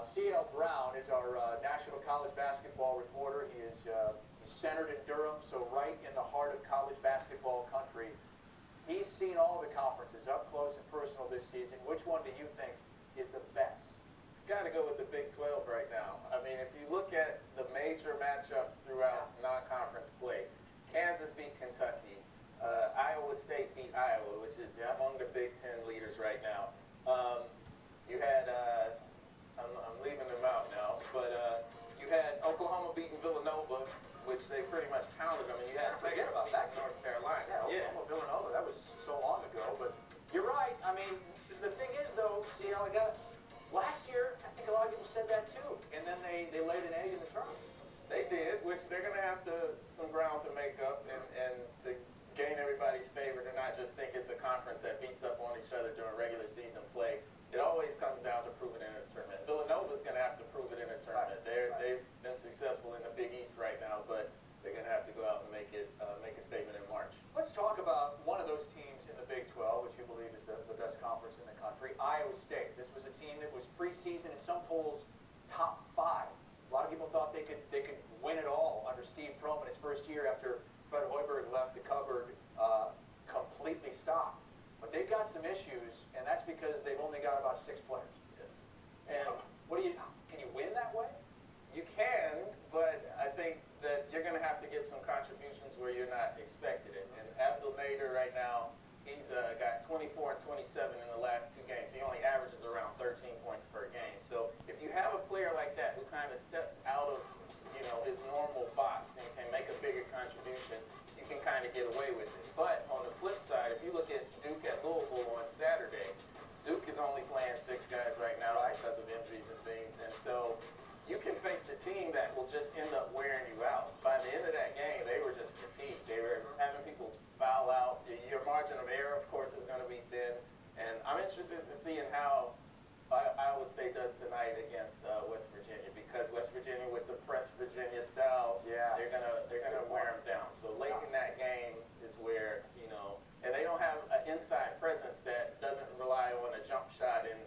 C.L. Brown is our national college basketball reporter. He's centered in Durham, so right in the heart of college basketball country. He's seen all the conferences up close and personal this season. Which one do you think is the best? Got to go with the Big 12 right now. I mean, if you look at the major matchups throughout non-conference play, Kansas beat Kentucky. Iowa State beat Iowa, which is among the Big Ten leaders right now. You had, I'm leaving them out now, but you had Oklahoma beating Villanova, which they pretty much pounded them, and you had Texas beating North Carolina. Yeah, Oklahoma, Villanova, that was so long ago, but you're right. I mean, the thing is, though, CL, last year, I think a lot of people said that too, and then they laid an egg in the tournament. They did, which they're going to have some ground to make up and to gain everybody's favor, to not just think it's a conference that beats up on each other during regular season play. It always comes down to proving it in a tournament. Villanova's going to have to prove it in a tournament. They've been successful in the Big East right now, but they're going to have to go out and make a statement in March. Let's talk about one of those teams in the Big 12, which you believe is the best conference in the country, Iowa State. This was a team that was preseason in some polls top 5. A lot of people thought they could win it all under Steve Prohm in his first year after Fred Hoiberg left the cupboard completely stocked. But they've got some issues, and that's because they've only got about 6 players. Yes. And can you win that way? You can, but I think that you're going to have to get some contributions where you're not expected it. And Abdul Nader right now, he's got 24 and 27 in the last 2 games. He only averages around 13 points per game. So if you have a player like that who kind of steps out of his normal box and can make a bigger contribution, you can kind of get away with it. But on the flip side, if you look at Duke at Louisville on Saturday, Duke is only playing 6 guys right now because of injuries and things. And so you can face a team that will just end up wearing you out. By the end of that game, they were just fatigued. They were having people foul out. Your margin of error, of course, is going to be thin. And I'm interested in seeing how Iowa State does tonight against West Virginia, because West Virginia, with the press Virginia style, they're gonna wear them down. So late in that game is where and they don't have an inside presence that doesn't rely on a jump shot and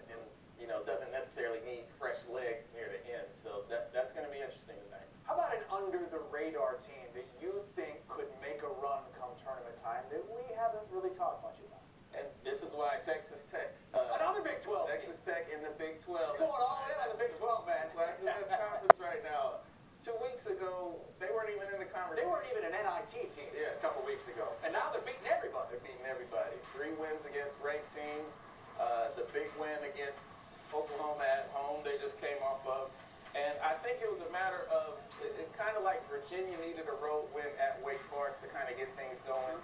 doesn't necessarily need fresh legs near the end. So that's going to be interesting tonight. How about an under-the-radar team that you think could make a run come tournament time that we haven't really talked much about? And this is why Texas Tech. Another Big 12. Texas Tech in the Big 12. You're going all in on the Big 12, man. That's the best conference right now. 2 weeks ago, they weren't even in the conversation. They weren't even an NIT team a couple weeks ago. And now they're beating everybody. They're beating everybody. 3 wins against ranked teams. The big win against Oklahoma at home they just came off of. And I think it was a matter of, it's kind of like Virginia needed a road win at Wake Forest to kind of get things going.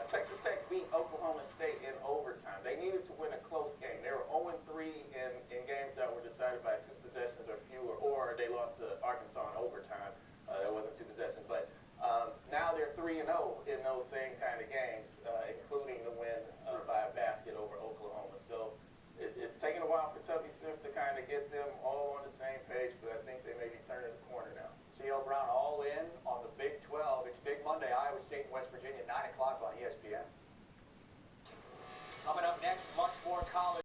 Texas Tech beat Oklahoma State in overtime. They needed to win a close game. They were 0-3 in games that were decided by 2 possessions or fewer, or they lost to Arkansas in overtime. That wasn't 2 possessions. But now they're 3-0 in those same kind of games.